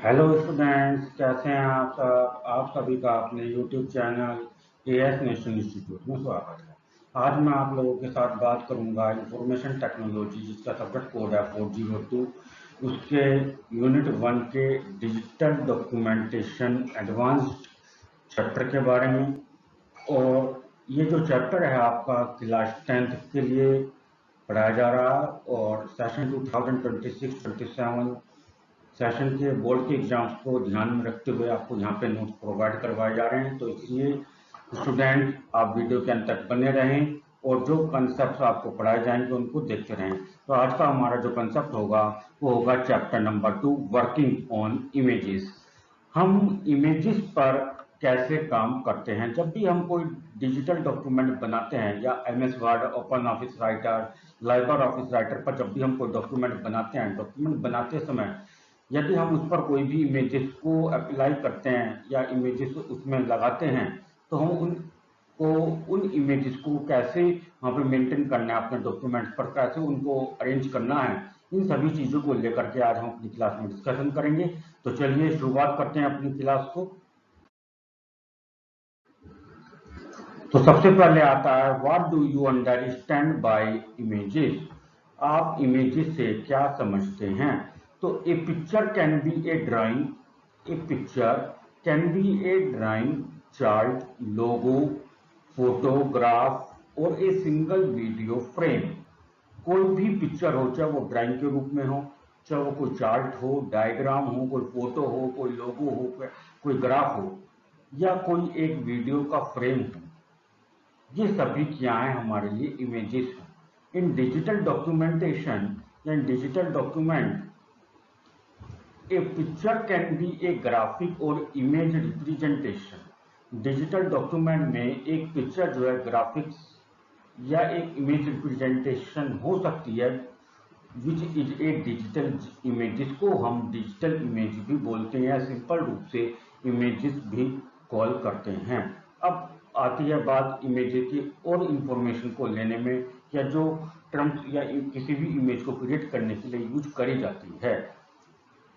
Hello students, कैसे हैं आप सब। आप सभी का अपने YouTube channel as national institute में स्वागत है। आज मैं आप लोगों के साथ बात करूंगा इंफॉर्मेशन टेक्नोलॉजी, जिसका सब्जेक्ट कोड है 402। उसके यूनिट 1 के डिजिटल डॉक्यूमेंटेशन एडवांस्ड चैप्टर के बारे में। और ये जो चैप्टर है आपका क्लास 10th के लिए पढ़ाया जा रहा है, और सेशन 2026-27 सेशन के बोर्ड के एग्जाम्स को ध्यान में रखते हुए आपको यहाँ पे नोट्स प्रोवाइड करवाए जा रहे हैं। तो इसलिए स्टूडेंट, आप वीडियो के अंत तक बने रहें और जो कंसेप्ट आपको पढ़ाए जाएंगे उनको देखते रहें। तो आज का हमारा जो कंसेप्ट होगा वो होगा chapter number 2, working on images. हम इमेजेस पर कैसे काम करते हैं। जब भी हम कोई डिजिटल डॉक्यूमेंट बनाते हैं, या MS word, open Office writer, Liber Office writer पर जब भी हम कोई डॉक्यूमेंट बनाते हैं, डॉक्यूमेंट बनाते समय यदि हम उस पर कोई भी इमेजेस को अप्लाई करते हैं या इमेजेस उसमें लगाते हैं, तो हम उन इमेजेस को कैसे वहाँ पे मेंटेन करना है, अपने डॉक्यूमेंट्स पर कैसे उनको अरेंज करना है, इन सभी चीज़ों को लेकर के आज हम अपनी क्लास में डिस्कशन करेंगे। तो चलिए शुरुआत करते हैं अपनी क्लास को। तो सबसे पहले आता है, what do you understand by images. आप इमेजेस से क्या समझते हैं। तो a picture can be a drawing, a picture can be a drawing, chart, logo, photograph और ए सिंगल वीडियो फ्रेम। कोई भी पिक्चर हो, चाहे वो ड्राइंग के रूप में हो, चाहे वो कोई चार्ट हो, डायग्राम हो, कोई फोटो हो, कोई लोगो हो, कोई ग्राफ हो, या कोई एक वीडियो का फ्रेम हो, ये सभी क्या है, हमारे लिए इमेजेस हैं। इन डिजिटल डॉक्यूमेंटेशन या इन digital document, A picture can be A graphic और इमेज रिप्रेजेंटेशन। डिजिटल डॉक्यूमेंट में एक पिक्चर जो है ग्राफिक्स या एक इमेज रिप्रेजेंटेशन हो सकती है, which is a digital image, जिसको हम डिजिटल इमेज भी बोलते हैं, सिंपल रूप से इमेजेस भी कॉल करते हैं। अब आती है बात इमेजेस की और इंफॉर्मेशन को लेने में, या जो टर्म्स या किसी भी इमेज को क्रिएट करने के लिए यूज करी जाती है।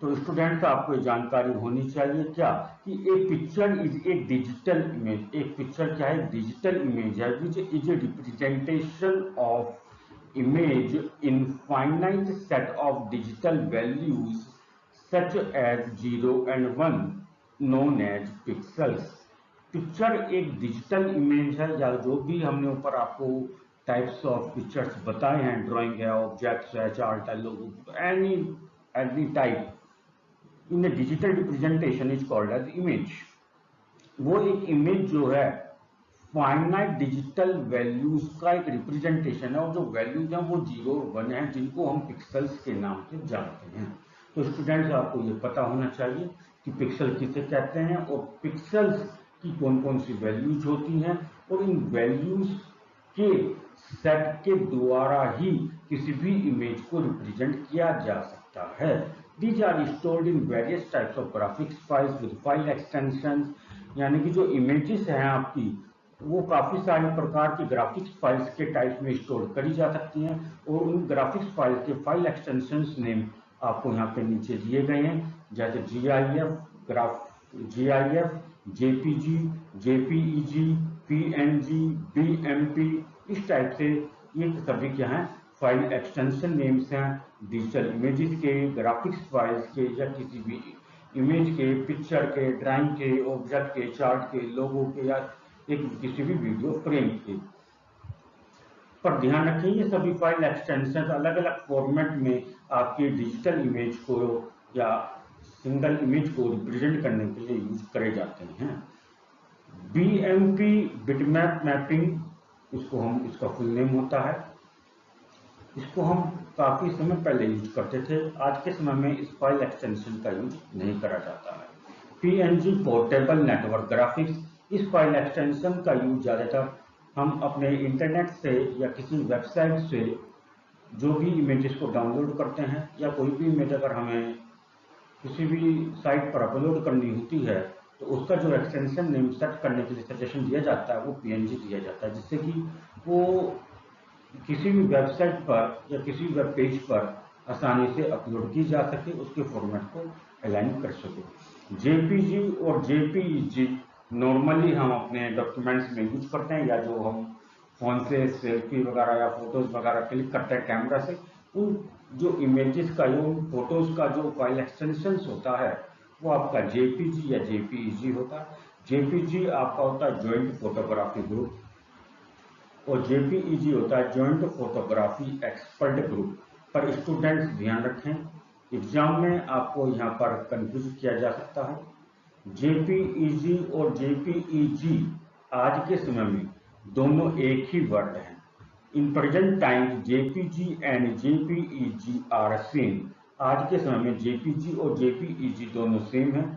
तो स्टूडेंट्स, आपको ये जानकारी होनी चाहिए क्या, कि एक picture is a digital image. एक पिक्चर क्या है, डिजिटल इमेज है, which is a representation of image in finite set of digital values such as 0 and 1 known as pixels. Picture एक डिजिटल इमेज है, या जो भी हमने ऊपर आपको टाइप्स ऑफ पिक्चर्स बताए हैं, ड्राइंग है, ऑब्जेक्ट्स है, चार्ट है, logo, any type in a digital representation is called as image. वो एक इमेज जो है फाइनाइट डिजिटल वैल्यूज का एक रिप्रेजेंटेशन है, और जो वैल्यूज हैं वो 0 और 1 है, जिनको हम पिक्सल्स के नाम से जानते हैं। तो स्टूडेंट्स, आपको ये पता होना चाहिए कि पिक्सल किसे कहते हैं, और पिक्सल्स की कौन कौन सी वैल्यूज होती हैं, और इन वैल्यूज के सेट के द्वारा ही किसी भी इमेज को रिप्रेजेंट किया जा सकता है। These are stored in various types of graphics files with file extensions। यानी कि जो इमेजेस हैं आपकी, वो काफी सारे प्रकार की ग्राफिक्स फाइल्स के टाइप्स में स्टोर करी जा सकती हैं, और उन ग्राफिक्स फाइल के फाइल एक्सटेंशंस नेम आपको यहाँ पे नीचे दिए गए हैं, जैसे GIF, JPG, JPEG, PNG, BMP, इस टाइप से ये सभी क्या हैं, फाइल एक्सटेंशन नेम्स हैं डिजिटल इमेजेस के, ग्राफिक्स फाइल्स के, या किसी भी इमेज के, पिक्चर के, ड्राइंग के, ऑब्जेक्ट के, चार्ट के, लोगो के, या एक किसी भी वीडियो फ्रेम के। पर ध्यान रखें, ये सभी फाइल एक्सटेंशन अलग अलग फॉर्मेट में आपकी डिजिटल इमेज को या सिंगल इमेज को रिप्रेजेंट करने के लिए यूज करे जाते हैं। BMP, बिटमैप मैपिंग, इसका फुल नेम होता है। इसको हम काफी समय पहले यूज करते थे, आज के समय में इस फाइल एक्सटेंशन का यूज नहीं करा जाता है। PNG, पोर्टेबल नेटवर्क ग्राफिक्स, इस फाइल एक्सटेंशन का यूज ज्यादातर हम अपने इंटरनेट से या किसी वेबसाइट से जो भी इमेजेस को डाउनलोड करते हैं, या कोई भी इमेज अगर हमें किसी भी साइट पर अपलोड करनी होती है, तो उसका जो एक्सटेंशन नेम सेट करने के लिए सजेशन दिया जाता है, वो PNG दिया जाता है, जिससे कि वो किसी भी वेबसाइट पर या किसी वेब पेज पर आसानी से अपलोड की जा सके, उसके फॉर्मेट को अलाइन कर सके। जेपीजी और जेपीईजी नॉर्मली हम अपने डॉक्यूमेंट्स में यूज करते हैं, या जो हम फोन से सेल्फी वगैरह या फोटोज वगैरह क्लिक करते हैं कैमरा से, उन जो इमेजेस का जो फोटोज का जो फाइल एक्सटेंशन होता है वो आपका जेपीजी या जेपीईजी होता है। जेपीजी आपका होता है जॉइंट फोटोग्राफी ग्रुप, और जेपीईजी होता है जॉइंट फोटोग्राफी एक्सपर्ट ग्रुप। पर स्टूडेंट्स ध्यान रखें, एग्जाम में आपको यहाँ पर कंफ्यूज किया जा सकता है। जेपीईजी और जेपीईजी आज के समय में दोनों एक ही वर्ड हैं। In present time JPG and JPEG are same. आज के समय में जेपीजी और जेपीईजी दोनों सेम हैं।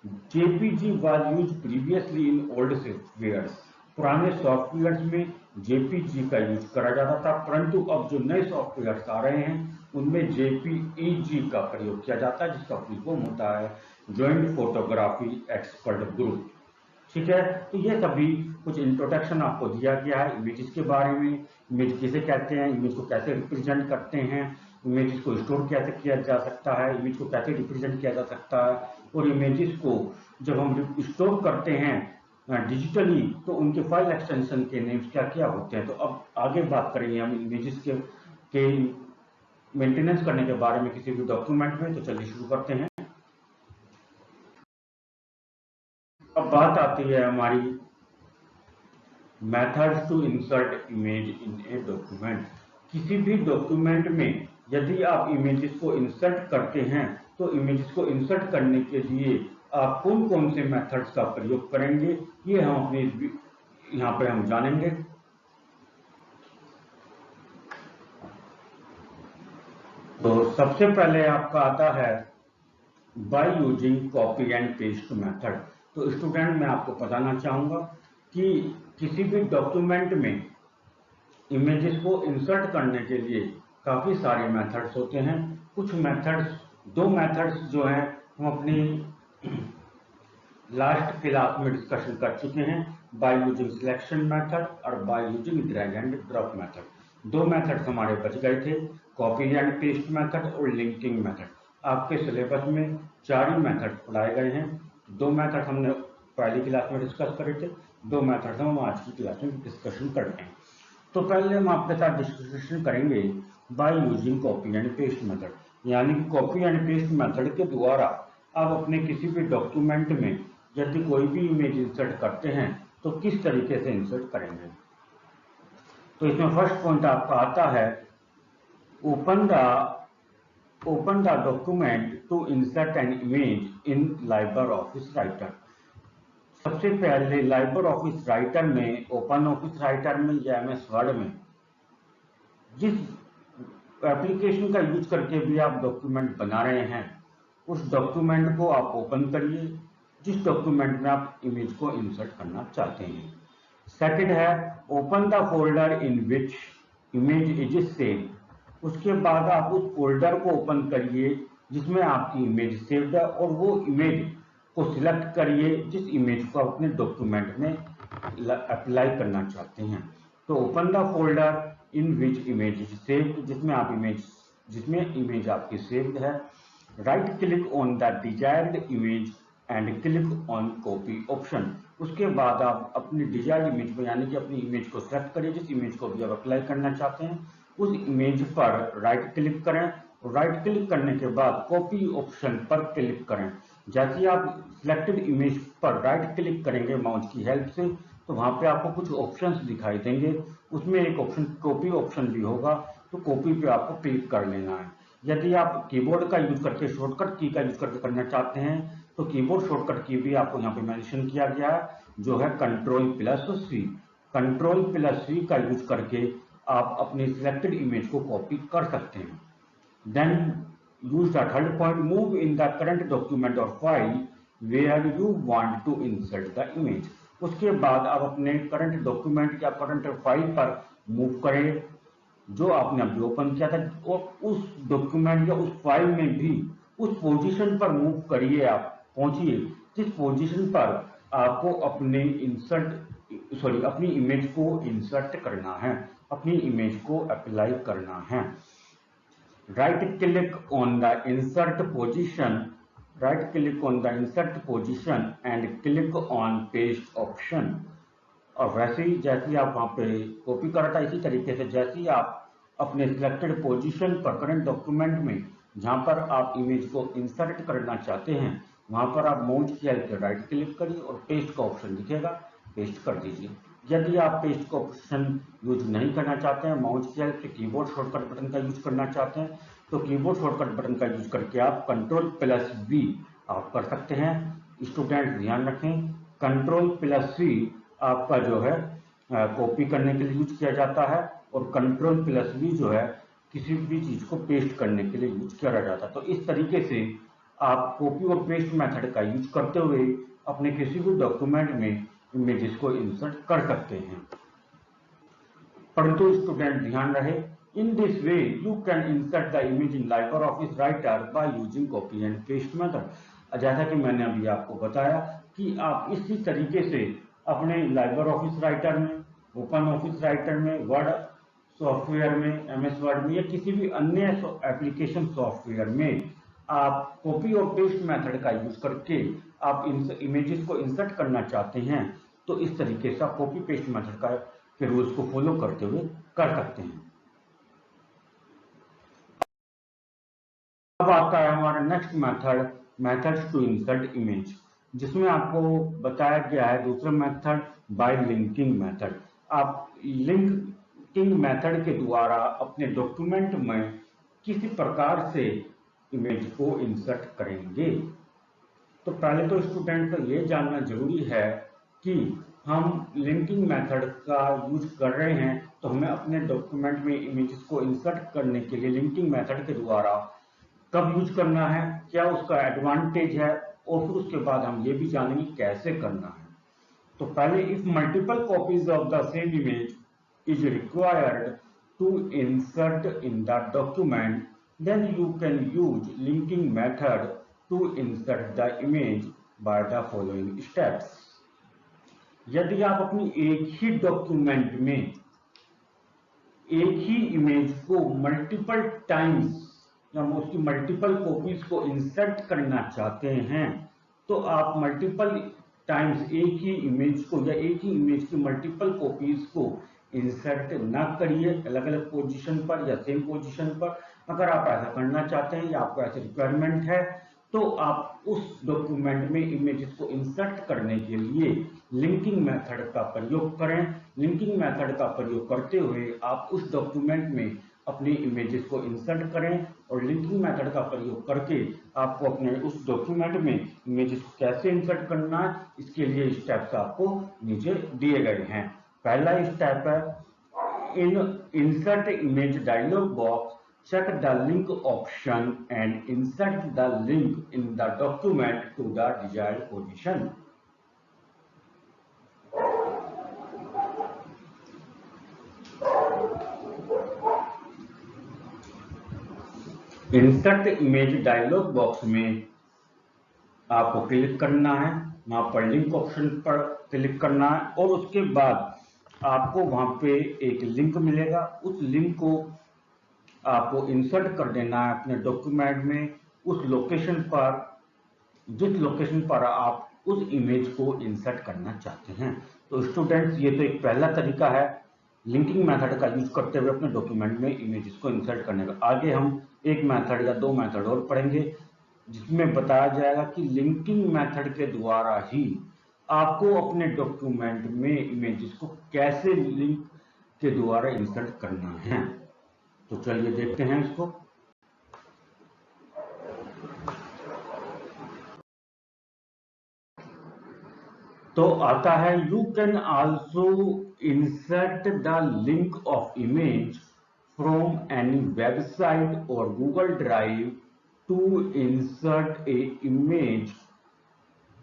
JPG was use previously in old software. पुराने सॉफ्टवेयर्स में जेपीजी का यूज करा जाता था, परंतु अब जो नए सॉफ्टवेयर्स आ रहे हैं उनमें जेपीईजी का प्रयोग किया जाता है, जिसका फुल फॉर्म होता है जॉइंट फोटोग्राफी एक्सपर्ट ग्रुप। ठीक है, तो ये सभी कुछ इंट्रोडक्शन आपको दिया गया है इमेजेस के बारे में। इमेज किसे कहते हैं, इमेज को कैसे रिप्रेजेंट करते हैं, इमेजेस को स्टोर कैसे किया जा सकता है, इमेज को कैसे रिप्रेजेंट किया जा सकता है, और इमेजेस को जब हम स्टोर करते हैं डिजिटली तो उनके फाइल एक्सटेंशन के नेम्स क्या क्या होते हैं। तो अब आगे बात करेंगे हम इमेजेस के मेंटेनेंस करने के बारे में किसी भी डॉक्यूमेंट में। तो चलिए शुरू करते हैं। अब बात आती है हमारी methods to insert image in a document. किसी भी डॉक्यूमेंट में यदि आप इमेजेस को इंसर्ट करते हैं तो इमेजेस को इंसर्ट करने के लिए आप कौन कौन से मेथड्स का प्रयोग करेंगे, ये हम अपने यहाँ पे हम जानेंगे। तो सबसे पहले आपका आता है by using copy and paste method. तो स्टूडेंट मैं आपको बताना चाहूंगा कि किसी भी डॉक्यूमेंट में इमेजेस को इंसर्ट करने के लिए काफी सारे मेथड्स होते हैं। कुछ मेथड्स, दो मेथड्स जो हैं हम अपनी लास्ट क्लास में डिस्कशन कर चुके हैं, बाय यूजिंग सिलेक्शन मेथड और by using drag and drop method. दो मेथड्स हमारे बच गए थे, कॉपी एंड पेस्ट मेथड और लिंकिंग मेथड। आपके सिलेबस में 4 ही मेथड पढ़ाए गए हैं। दो मेथड हमने पहली क्लास में डिस्कस करे थे, दो मेथड हम आज की क्लास में डिस्कशन कर रहे हैं। तो पहले हम आपके साथ डिस्कशन करेंगे by using copy and paste method, यानी कि कॉपी एंड पेस्ट मेथड के द्वारा आप अपने किसी भी डॉक्यूमेंट में यदि कोई भी इमेज इंसर्ट करते हैं तो किस तरीके से इंसर्ट करेंगे। तो इसमें फर्स्ट पॉइंट आपका आता है open the document to insert an image in Libre Office Writer. सबसे पहले लाइबर ऑफिस राइटर में, ओपन ऑफिस राइटर में या एमएस वर्ड में जिस एप्लीकेशन का यूज करके भी आप डॉक्यूमेंट बना रहे हैं उस डॉक्यूमेंट को आप ओपन करिए जिस डॉक्यूमेंट में आप इमेज को इंसर्ट करना चाहते हैं। सेकंड है open the folder in which image is saved. उसके बाद आप उस फोल्डर को ओपन करिए जिसमें आपकी इमेज सेव्ड है और वो इमेज को सिलेक्ट करिए जिस इमेज को अपने डॉक्यूमेंट में अप्लाई करना चाहते हैं। तो open the folder in which image is saved, जिसमें इमेज आपकी सेव्ड है। Right click on the desired image and click on copy option. उसके बाद आप अपनी डिजायर्ड इमेज को, यानी कि अपनी इमेज को सेलेक्ट करिए जिस इमेज को भी आप अप्लाई करना चाहते हैं, उस इमेज पर राइट क्लिक करें। राइट क्लिक करने के बाद कॉपी ऑप्शन पर क्लिक करें। जैसे ही आप सिलेक्टेड इमेज पर राइट क्लिक करेंगे माउस की हेल्प से तो वहां पे आपको कुछ ऑप्शंस दिखाई देंगे, उसमें एक ऑप्शन कॉपी ऑप्शन भी होगा, तो कॉपी पे आपको क्लिक कर लेना है। यदि आप कीबोर्ड का यूज करके, शॉर्टकट की का यूज करके करना चाहते हैं तो कीबोर्ड शॉर्टकट की भी आपको यहाँ पे मेंशन किया गया है, जो है Ctrl+C। Ctrl+C का यूज करके आप अपनी सिलेक्टेड इमेज को कॉपी कर सकते हैं। Then use the third point, move in the current document और file where you want to insert the image. उसके बाद आप अपने करंट डॉक्यूमेंट या करंट फाइल पर मूव करें जो आपने अभी ओपन किया था, और उस डॉक्यूमेंट या उस फाइल में भी उस पोजीशन पर मूव करिए, आप पहुंचिए जिस पोजीशन पर आपको अपनी इमेज को इंसर्ट करना है, अपनी इमेज को अप्लाई करना है। right click on the insert position, right click on the insert position and click on paste option। और वैसे ही जैसे ही आप वहां पे कॉपी करा था, इसी तरीके से जैसे ही आप अपने सिलेक्टेड पोजीशन पर करंट डॉक्यूमेंट में जहां पर आप इमेज को इंसर्ट करना चाहते हैं वहां पर आप माउस की हेल्प से राइट क्लिक करिए और पेस्ट का ऑप्शन दिखेगा, पेस्ट कर दीजिए। यदि आप पेस्ट का ऑप्शन यूज नहीं करना चाहते हैं, माउस की हेल्प से कीबोर्ड शॉर्टकट बटन का यूज करना चाहते हैं, तो कीबोर्ड शॉर्टकट बटन का यूज करके आप Ctrl+V आप कर सकते हैं। स्टूडेंट ध्यान रखें, Ctrl+C आपका जो है कॉपी करने के लिए यूज किया जाता है और Ctrl+V जो है किसी भी चीज को पेस्ट करने के लिए यूज किया जाता है। तो इस तरीके से आप कॉपी और पेस्ट मेथड का यूज करते हुए अपने किसी भी डॉक्यूमेंट में इमेजेस को इंसर्ट कर सकते हैं। परंतु स्टूडेंट ध्यान रहे, in this way you can insert the image in LibreOffice writer by using copy and paste method. जैसा कि मैंने अभी आपको बताया कि आप इसी तरीके से अपने LibreOffice राइटर में, ओपन ऑफिस राइटर में, वर्ड सॉफ्टवेयर में, MS वर्ड में या किसी भी अन्य एप्लीकेशन सॉफ्टवेयर में आप कॉपी और पेस्ट मेथड का यूज करके आप इन इमेजेस को इंसर्ट करना चाहते हैं, तो इस तरीके से आप कॉपी पेस्ट मेथड का के रूल्स को फॉलो करते हुए कर सकते हैं। अब आता है हमारा next method, methods to insert image, जिसमें आपको बताया गया है दूसरा मेथड बाय लिंकिंग मेथड। आप लिंकिंग मेथड के द्वारा अपने डॉक्यूमेंट में किसी प्रकार से इमेज को इंसर्ट करेंगे। तो पहले तो स्टूडेंट को ये जानना जरूरी है कि हम लिंकिंग मेथड का यूज कर रहे हैं तो हमें अपने डॉक्यूमेंट में इमेजेस को इंसर्ट करने के लिए लिंकिंग मेथड के द्वारा कब यूज करना है, क्या उसका एडवांटेज है, और फिर उसके बाद हम ये भी जानेंगे कैसे करना है। तो पहले, if multiple copies of the same image is required to insert in the document, then you can use linking method to insert the image by the following steps। यदि आप अपनी एक ही डॉक्यूमेंट में एक ही इमेज को मल्टीपल टाइम्स या उसकी multiple copies को इंसर्ट करना चाहते हैं, तो आप मल्टीपल टाइम्स एक ही इमेज को या एक ही इमेज की मल्टीपल कॉपीज को इंसर्ट ना करिए अलग अलग पोजीशन पर या सेम पोजीशन पर। अगर आप ऐसा करना चाहते हैं या आपको ऐसे रिक्वायरमेंट है, तो आप उस डॉक्यूमेंट में इमेजेस को इंसर्ट करने के लिए लिंकिंग मेथड का प्रयोग करें। लिंकिंग मेथड का प्रयोग करते हुए आप उस डॉक्यूमेंट में अपनी इमेजेस को इंसर्ट करें और लिंकिंग मेथड का प्रयोग करके आपको अपने उस डॉक्यूमेंट में इमेजेस को कैसे इंसर्ट करना है, इसके लिए स्टेप्स आपको नीचे दिए गए हैं। पहला स्टेप है, in insert image dialog box, check the link option and insert the link in the document to the desired position। Insert image dialog box में आपको क्लिक करना है, वहां पर लिंक ऑप्शन पर क्लिक करना है और उसके बाद आपको वहां पे एक लिंक मिलेगा। उस लिंक को आपको इंसर्ट कर देना है अपने डॉक्यूमेंट में उस लोकेशन पर, जिस लोकेशन पर आप उस इमेज को इंसर्ट करना चाहते हैं। तो स्टूडेंट्स, ये तो एक पहला तरीका है लिंकिंग मेथड का यूज करते हुए अपने डॉक्यूमेंट में इमेजेस को इंसर्ट करने का। आगे हम एक मेथड या दो मेथड और पढ़ेंगे जिसमें बताया जाएगा कि लिंकिंग मेथड के द्वारा ही आपको अपने डॉक्यूमेंट में इमेजेस को कैसे लिंक के द्वारा इंसर्ट करना है। तो चलिए देखते हैं इसको। तो आता है, you can also insert the link of image from any website और Google drive to insert a image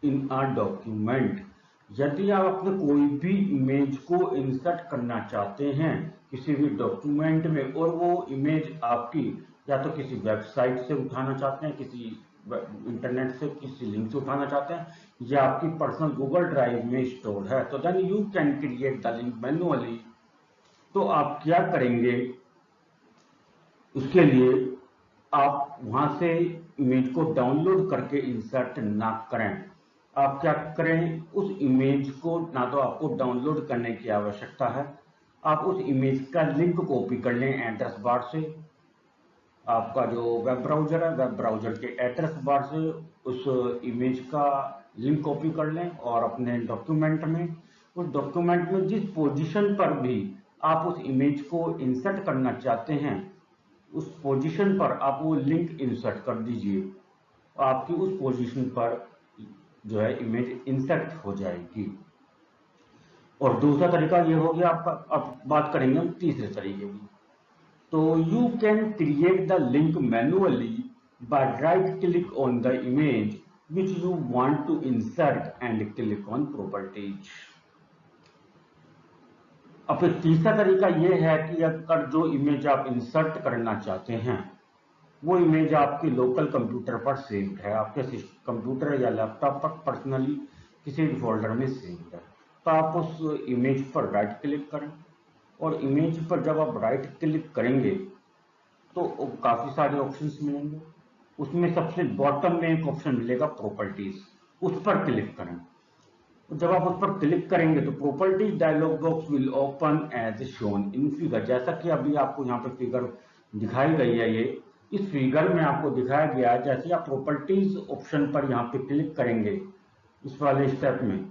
in a document. यदि आप अपने कोई भी इमेज को इंसर्ट करना चाहते हैं किसी भी डॉक्यूमेंट में और वो इमेज आपकी या तो किसी वेबसाइट से उठाना चाहते हैं, किसी इंटरनेट से किसी लिंक से उठाना चाहते हैं, या आपकी पर्सनल गूगल ड्राइव में स्टोर है, तो then you can create the link manually. तो आप क्या करेंगे, उसके लिए आप वहां से इमेज को डाउनलोड करके इंसर्ट ना करें। आप क्या करें, उस इमेज को ना तो आपको डाउनलोड करने की आवश्यकता है, आप उस इमेज का लिंक कॉपी कर लें एड्रेस बार से। आपका जो वेब ब्राउजर है, वेब ब्राउजर के एड्रेस बार से उस इमेज का लिंक कॉपी कर लें और अपने डॉक्यूमेंट में, उस डॉक्यूमेंट में जिस पोजीशन पर भी आप उस इमेज को इंसर्ट करना चाहते हैं, उस पोजीशन पर आप वो लिंक इंसर्ट कर दीजिए। आपकी उस पोजीशन पर जो है इमेज इंसर्ट हो जाएगी। और दूसरा तरीका ये हो गया आपका। अब बात करेंगे हम तीसरे तरीके की। तो you can create the link manually by right click on the image which you want to insert and click on properties। अब फिर तीसरा तरीका यह है कि अगर जो इमेज आप इंसर्ट करना चाहते हैं वो इमेज आपके लोकल कंप्यूटर पर सेव्ड है, आपके कंप्यूटर या लैपटॉप पर पर्सनली किसी भी फोल्डर में सेव्ड है, तो आप उस इमेज पर राइट क्लिक करें। और इमेज पर जब आप राइट क्लिक करेंगे तो काफी सारे ऑप्शंस मिलेंगे। उसमें सबसे बॉटम में एक ऑप्शन मिलेगा प्रॉपर्टीज, उस पर क्लिक करें। जब आप उस पर क्लिक करेंगे तो properties dialog box will open as shown in figure. जैसा कि अभी आपको यहाँ पे फिगर दिखाई गई है, ये इस फिगर में आपको दिखाया गया है। जैसे आप प्रॉपर्टीज ऑप्शन पर यहाँ पे क्लिक करेंगे इस वाले स्टेप में,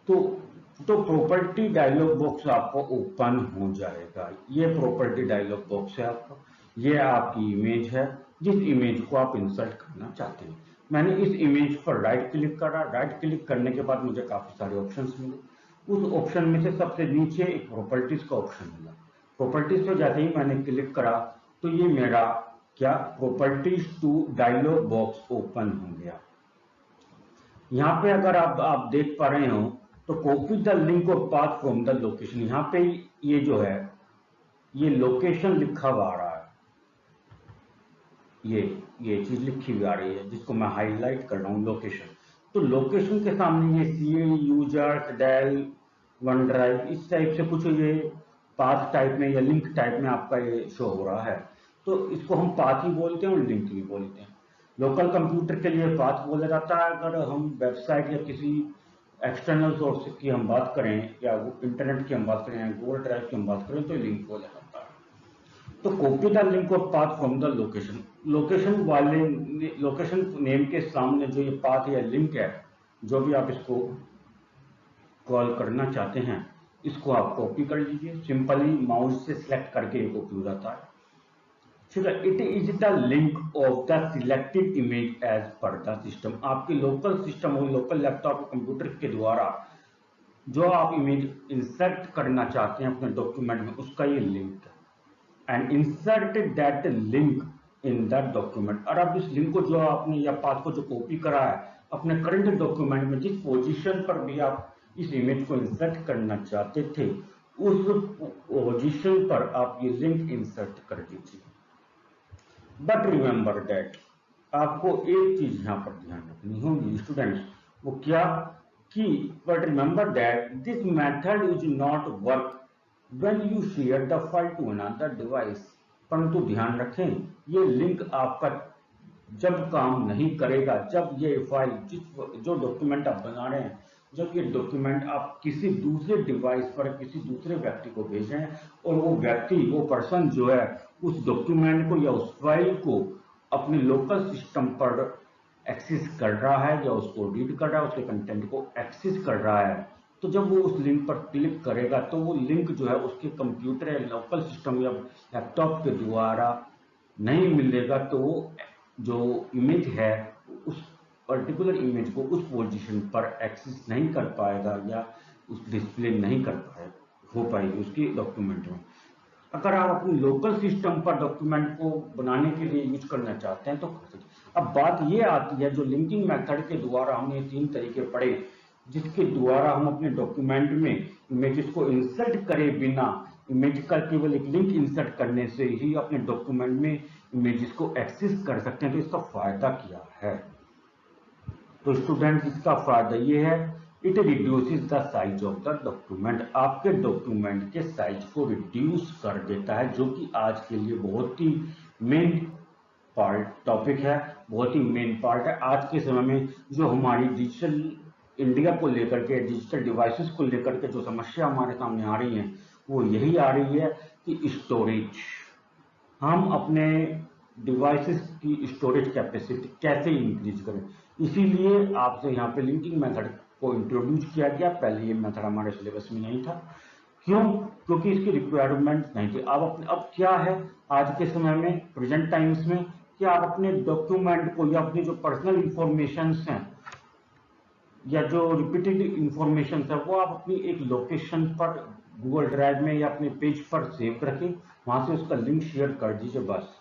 तो प्रॉपर्टी डायलॉग बॉक्स आपको ओपन हो जाएगा। ये प्रॉपर्टी डायलॉग बॉक्स है आपका, ये आपकी इमेज है जिस इमेज को आप इंसर्ट करना चाहते हैं। मैंने इस इमेज पर राइट क्लिक करा, राइट क्लिक करने के बाद मुझे काफी सारे ऑप्शंस मिले। उस ऑप्शन में से सबसे नीचे एक प्रॉपर्टीज का ऑप्शन मिला। प्रॉपर्टीज पर जैसे ही मैंने क्लिक करा तो ये मेरा क्या properties to dialog box open हो गया। यहाँ पे अगर आप देख पा रहे हो तो कॉपी द लिंक और पाथ फ्रॉम द लोकेशन, यहाँ पे ये जो है ये लोकेशन लिखा हुआ आ रहा है, ये चीज लिखी हुई आ रही है जिसको मैं हाईलाइट कर रहा हूँ, लोकेशन। तो लोकेशन के सामने ये C users Dell one drive इस टाइप से कुछ ये पाथ टाइप में या लिंक टाइप में आपका ये शो हो रहा है। तो इसको हम पाथ ही बोलते हैं और लिंक भी बोलते हैं। लोकल कंप्यूटर के लिए पाथ बोला जाता है। अगर हम वेबसाइट या किसी एक्सटर्नल सोर्स की हम बात करें या इंटरनेट की हम बात करें या गूगल ड्राइव की हम बात करें तो लिंक बोला जाता है। तो कॉपी द लिंक और path from the location, location name के सामने जो ये पाथ या लिंक है, जो भी आप इसको कॉल करना चाहते हैं, इसको आप कॉपी कर लीजिए। सिंपली माउस से सिलेक्ट करके ये कॉपी हो जाता है। ठीक है, it is the link of the selected image as पर द सिस्टम। आपके लोकल सिस्टम और लोकल लैपटॉप कंप्यूटर के द्वारा जो आप इमेज इंसर्ट करना चाहते हैं अपने डॉक्यूमेंट में, उसका ये लिंक है। And insert that link in the document. और अब इस लिंक को जो आपने या पाथ को जो कॉपी करा है अपने करंट डॉक्यूमेंट में, जिस पोजीशन पर भी आप इस इमेज को इंसर्ट करना चाहते थे, उस पोजीशन पर आप ये लिंक इंसर्ट कर दीजिए। बट रिमेंबर दैट, आपको एक चीज यहां पर ध्यान रखनी होगी स्टूडेंट्स, वो क्या कि but remember that this method is not work when you share the file to another device. परंतु ध्यान रखें, ये लिंक आपका जब काम नहीं करेगा जब ये फाइल जो डॉक्यूमेंट आप बना रहे हैं, जब ये डॉक्यूमेंट आप किसी दूसरे डिवाइस पर किसी दूसरे व्यक्ति को भेजें और वो व्यक्ति, वो पर्सन जो है उस डॉक्यूमेंट को या उस फाइल को अपने लोकल सिस्टम पर एक्सेस कर रहा है या उसको रीड कर रहा है, उसके कंटेंट को एक्सेस कर रहा है, तो जब वो उस लिंक पर क्लिक करेगा तो वो लिंक जो है उसके कंप्यूटर या लोकल सिस्टम या लैपटॉप के द्वारा नहीं मिलेगा। तो वो जो इमेज है उस पर्टिकुलर इमेज को उस पोजीशन पर एक्सेस नहीं कर पाएगा या उस डिस्प्ले नहीं कर हो पाएगी उसकी डॉक्यूमेंट में। अगर आप अपने लोकल सिस्टम पर डॉक्यूमेंट को बनाने के लिए यूज करना चाहते हैं तो कर सकते हैं। अब बात ये आती है, जो लिंकिंग मेथड के द्वारा हमने 3 तरीके पढ़े, जिसके द्वारा हम अपने डॉक्यूमेंट में इमेजेस को इंसर्ट करे बिना, इमेज का केवल एक लिंक इंसर्ट करने से ही अपने डॉक्यूमेंट में इमेजेस को एक्सेस कर सकते हैं। तो इसका फायदा क्या है? तो स्टूडेंट, इसका फायदा ये है, it reduces the size of the document. आपके डॉक्यूमेंट के साइज को रिड्यूस कर देता है, जो कि आज के लिए बहुत ही मेन पार्ट टॉपिक है, बहुत ही मेन पार्ट है आज के समय में। जो हमारी डिजिटल इंडिया को लेकर के, डिजिटल डिवाइसेस को लेकर के जो समस्या हमारे सामने आ रही है, वो यही आ रही है कि स्टोरेज। हम अपने डिवाइसेस की स्टोरेज कैपेसिटी कैसे इंक्रीज करें। इसीलिए आपसे यहाँ पे लिंकिंग मेथड को इंट्रोड्यूस किया गया। पहले ये मेथड हमारे सिलेबस में नहीं था। क्यों? क्योंकि इसकी रिक्वायरमेंट नहीं थी। अब क्या है आज के समय में, प्रेजेंट टाइम्स में, कि आप अपने डॉक्यूमेंट को या अपनी जो पर्सनल इंफॉर्मेशन हैं या जो रिपीटेड इंफॉर्मेशन है, वो आप अपनी एक लोकेशन पर गूगल ड्राइव में या अपने पेज पर सेव रखें, वहां से उसका लिंक शेयर कर दीजिए, बस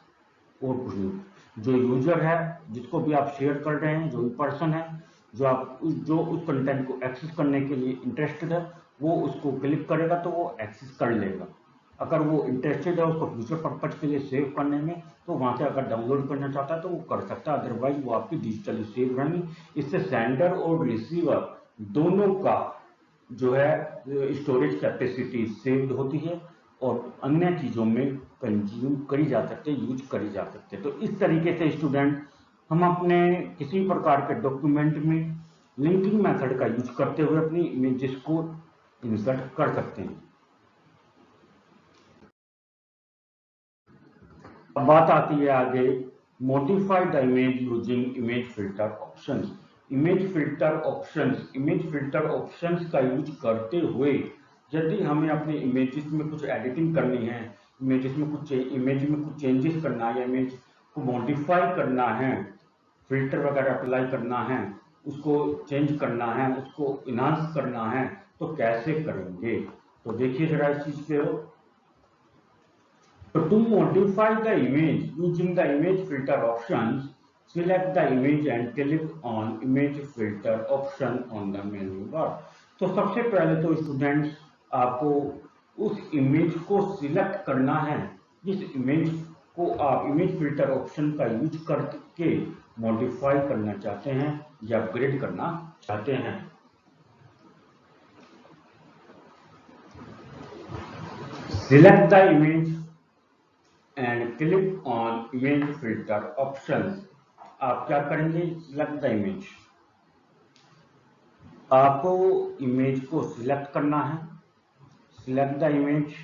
और कुछ नहीं। जो यूजर है, जिसको भी आप शेयर कर रहे हैं, जो भी पर्सन है, जो उस कंटेंट को एक्सेस करने के लिए इंटरेस्टेड है, वो उसको क्लिक करेगा तो वो एक्सेस कर लेगा। अगर वो इंटरेस्टेड है उसको फ्यूचर पर्पज के लिए सेव करने में, तो वहां से अगर डाउनलोड करना चाहता है तो वो कर सकता है, अदरवाइज वो आपकी डिजिटली सेव रहेंगी। इससे सेंडर और रिसीवर दोनों का जो है स्टोरेज कैपेसिटी सेव्ड होती है और अन्य चीजों में कंज्यूम करी जा सकते हैं, यूज करी जा सकते हैं। तो इस तरीके से स्टूडेंट हम अपने किसी प्रकार के डॉक्यूमेंट में लिंकिंग मेथड का यूज करते हुए अपनी इमेजेस को इंसर्ट कर सकते हैं। अब बात आती है आगे, modify the image using image filter options. Image filter options का यूज करते हुए यदि हमें अपने इमेजेस में कुछ एडिटिंग करनी है, इमेज में कुछ चेंजेस करना है, या इमेज को मॉडिफाई करना है, फिल्टर वगैरह अप्लाई करना है, उसको चेंज करना है, उसको इनहांस करना है, तो कैसे करेंगे? तो देखिए जरा इस चीज पे। So to modify the image using the image filter options, select the image and click on image filter option on the menu bar. तो सबसे पहले तो स्टूडेंट्स आपको उस इमेज को सिलेक्ट करना है जिस इमेज को आप इमेज फिल्टर ऑप्शन का यूज करके मॉडिफाई करना चाहते हैं या अपग्रेड करना चाहते हैं। Select the image and click on image filter options. आप क्या करेंगे? Select the image. आपको इमेज को सिलेक्ट करना है, select the image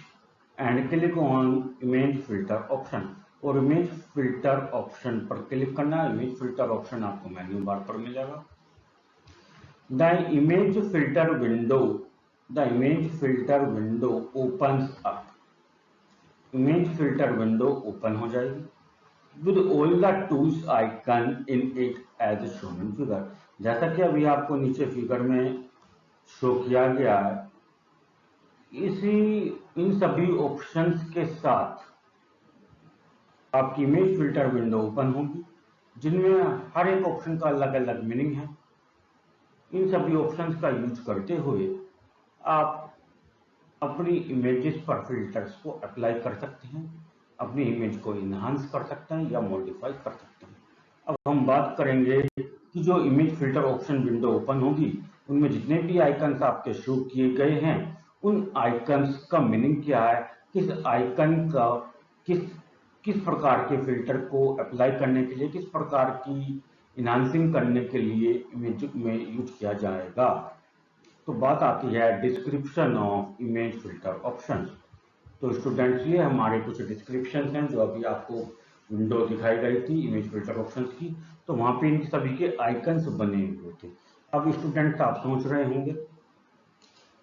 and click on image filter option, और इमेज फिल्टर ऑप्शन पर क्लिक करना है। इमेज फिल्टर ऑप्शन आपको मेन्यू बार पर मिलेगा। The image filter window opens up. Image filter window open हो जाएगी with all the tools icon in it as shown in figure। जैसा कि अभी आपको नीचे फिगर में शो किया गया है, इन सभी ऑप्शंस के साथ आपकी इमेज फिल्टर विंडो ओपन होगी, जिनमें हर एक ऑप्शन का अलग अलग मीनिंग है। इन सभी ऑप्शंस का यूज करते हुए आप अपनी इमेजेस पर फिल्टर्स को अप्लाई कर सकते हैं, अपनी इमेज को इनहांस कर सकते हैं या मॉडिफाई कर सकते हैं। अब हम बात करेंगे कि जो image filter option window open होगी, उनमें जितने भी आइकन्स आपके शो किए गए हैं, उन आइकन्स का मीनिंग क्या है, किस आइकन का किस प्रकार के फिल्टर को अप्लाई करने के लिए, किस प्रकार की इनहांसिंग करने के लिए इमेज में यूज किया जाएगा। तो बात आती है description of image filter options. तो स्टूडेंट्स ये हमारे कुछ डिस्क्रिप्शन हैं जो अभी आपको विंडो दिखाई गई थी इमेज फिल्टर ऑप्शंस की, तो वहां पे इन सभी के आइकन्स बने हुए थे। अब स्टूडेंट्स आप सोच रहे होंगे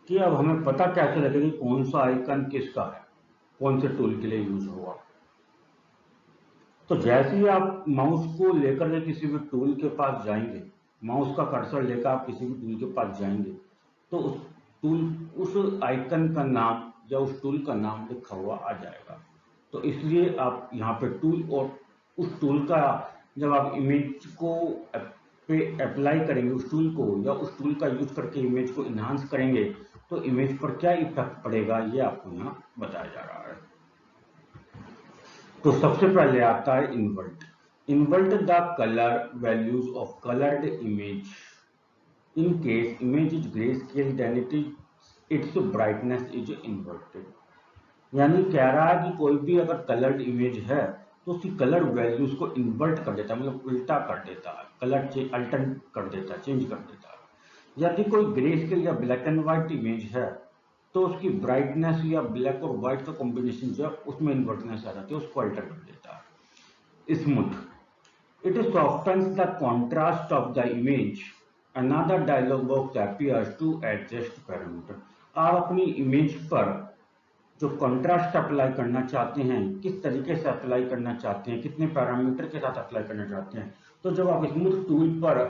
कि अब हमें पता कैसे लगेगा कौन सा आइकन किसका है, कौन से टूल के लिए यूज हुआ। तो जैसे ही आप माउस को लेकर के किसी भी टूल के पास जाएंगे, माउस का कर्सर लेकर आप किसी भी टूल के पास जाएंगे, तो उस आइकन का नाम या उस टूल का नाम लिखा हुआ आ जाएगा। तो इसलिए आप यहाँ पे टूल और उस टूल का, जब आप इमेज को पे अप्लाई करेंगे उस टूल को, या उस टूल का यूज करके इमेज को इनहांस करेंगे, तो इमेज पर क्या इफेक्ट पड़ेगा ये आपको यहाँ बताया जा रहा है। तो सबसे पहले आता है invert the colour values of coloured image in case image is grayscale then its brightness is inverted। यानी कह रहा है कि कोई भी अगर कलर्ड इमेज है तो उसकी कलर वैल्यूज को इन्वर्ट कर देता है, मतलब उल्टा कर देता है, कलर अल्टर कर देता है, चेंज कर देता है। यदि कोई ग्रे स्केल या ब्लैक एंड व्हाइट इमेज है तो उसकी ब्राइटनेस या ब्लैक और व्हाइट का कॉम्बिनेशन जो है उसमें इन्वर्टनेस आ जाती है, उसको अल्टर कर देता है। Smooth, it softens the contrast of the image. Another dialog box appears to adjust parameter. आप अपनी इमेज पर जो कंट्रास्ट अप्लाई करना चाहते हैं, किस तरीके से अप्लाई करना चाहते हैं, कितने पैरामीटर के साथ अप्लाई करना चाहते हैं, तो जब आप स्मूथ टूल पर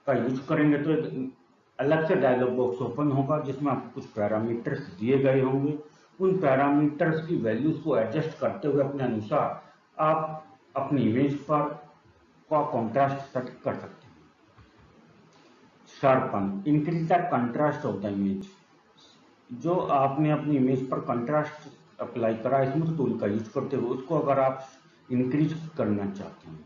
का यूज करेंगे तो एक अलग से डायलॉग बॉक्स ओपन होगा जिसमें आपको कुछ पैरामीटर्स दिए गए होंगे। उन पैरामीटर्स की वैल्यूज को एडजस्ट करते हुए अपने अनुसार आप अपनी इमेज पर का कंट्रास्ट सेट कर सकते हैं। Sharpen, increase the contrast of the image. जो आपने अपनी इमेज पर कंट्रास्ट अप्लाई करा स्मूथ टूल का यूज करते हुए उसको अगर आप इंक्रीज करना चाहते हैं।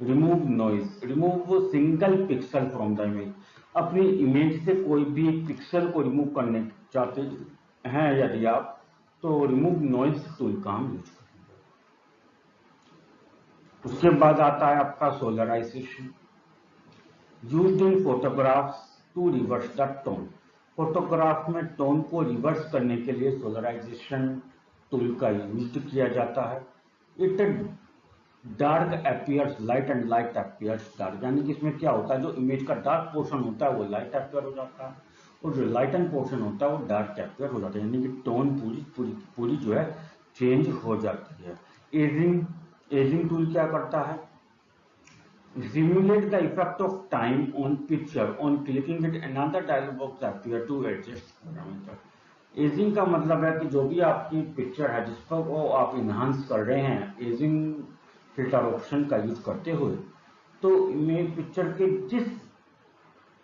Remove noise, remove single pixel from the image. अपनी इमेज से कोई भी एक पिक्सल को रिमूव करने चाहते हैं यदि आप, तो रिमूव नॉइज टूल का हम यूज करेंगे। उसके बाद आता है आपका solarization, used in photographs to reverse the tone. Photograph में टोन को रिवर्स करने के लिए सोलराइजेशन टूल का यूज किया जाता है। It dark appears light and light appears dark, यानी कि इसमें क्या होता है, जो इमेज का डार्क पोर्शन होता है वो लाइट अपीयर हो जाता है और जो लाइटन पोर्शन होता है वो डार्क अपीयर हो जाता है, यानी कि टोन पूरी जो है चेंज हो जाती है। एजिंग टूल क्या करता है, simulate the effect of time on picture on clicking it, another dialog box appear to adjust parameter। Ageing का मतलब है कि जो भी आपकी पिक्चर है जिस पर वो आप इन्हांस कर रहे हैं एजिंग फिल्टर ऑप्शन का यूज करते हुए, तो इमेज पिक्चर के जिस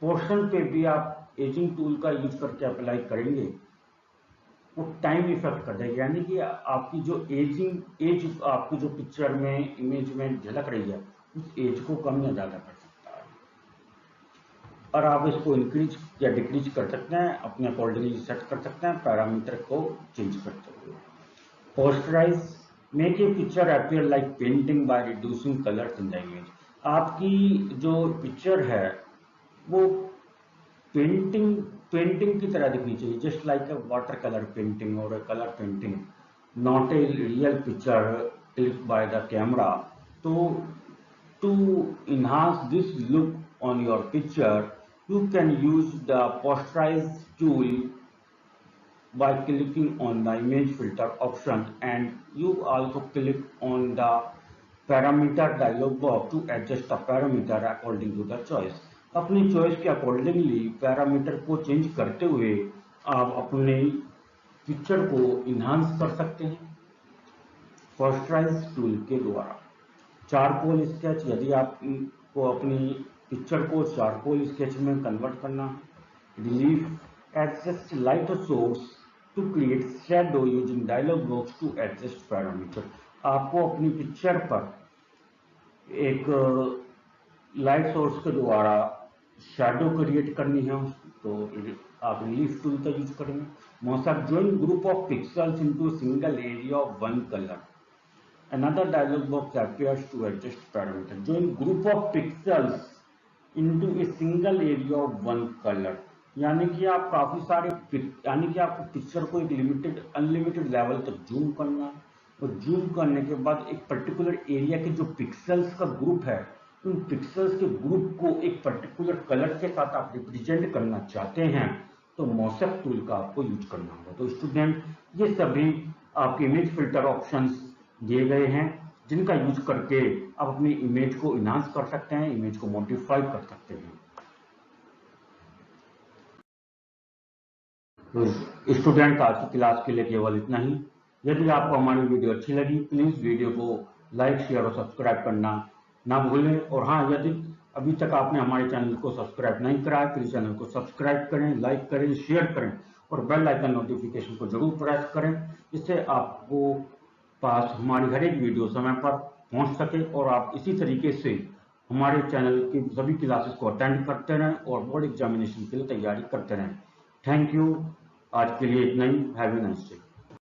पोर्शन पे भी आप एजिंग टूल का यूज करके अप्लाई करेंगे वो टाइम इफेक्ट कर देगा, यानी कि आपकी जो एज आपकी जो पिक्चर में इमेज में झलक रही है उस एज को कम या ज्यादा कर सकता है। और आप इसको इंक्रीज या डिक्रीज कर सकते हैं, अपने अकॉर्डिंगली सेट कर सकते हैं पैरामीटर को चेंज करते हुए। Posterize, make a picture appear like painting by reducing colours in the image. आपकी जो पिक्चर है वो पेंटिंग की तरह दिखनी चाहिए, just like a water colour painting और colour painting, not a real picture click by the camera. तो to enhance this look on your picture, you can use the posterize tool by clicking on the image filter option, and you also click on the parameter dialog box to adjust the parameter according to the choice। अपनी choice के accordingly parameter को change करते हुए आप अपने picture को enhance कर सकते हैं पोस्टराइज टूल के द्वारा। चारकोल स्केच, यदि आपको अपनी पिक्चर को चारकोल स्केच में कन्वर्ट करना है। Relief, adjust light source to create shadow using dialog box to adjust parameter. आपको अपनी पिक्चर पर एक लाइट सोर्स के द्वारा शैडो क्रिएट करनी है तो आप रिलीफ टूल का यूज करेंगे। Mossack, join group of pixels into single area of one colour. Another dialog box appears to adjust parameter. Join group of pixels into a single area of one color। यानी कि आप काफी सारे यानी कि आपको पिक्चर को एक अनलिमिटेड लेवल तक जूम करना है और जूम करने के बाद एक पर्टिकुलर एरिया के जो पिक्सल्स का ग्रुप है उन पिक्सल्स के ग्रुप को एक पर्टिकुलर कलर के साथ आप रिप्रेजेंट करना चाहते हैं तो मोसेक टूल का आपको यूज करना होगा। तो स्टूडेंट, ये सभी आपके इमेज फिल्टर ऑप्शंस दिए गए हैं जिनका यूज करके आप अपनी इमेज को इनहांस कर सकते हैं, इमेज को मॉडिफाई कर सकते हैं। तो स्टूडेंट, आज की क्लास के लिए केवल इतना ही। यदि आपको हमारी वीडियो अच्छी लगी प्लीज वीडियो को लाइक शेयर और सब्सक्राइब करना ना भूलें। और हाँ, यदि अभी तक आपने हमारे चैनल को सब्सक्राइब नहीं करा है प्लीज चैनल को सब्सक्राइब करें, लाइक करें, शेयर करें और बेल आइकन नोटिफिकेशन को जरूर प्रेस करें, जिससे आपको पास हमारी हर एक वीडियो समय पर पहुंच सके और आप इसी तरीके से हमारे चैनल की सभी क्लासेस को अटेंड करते रहें और बोर्ड एग्जामिनेशन के लिए तैयारी करते रहें। थैंक यू, आज के लिए इतना ही। Have a nice day.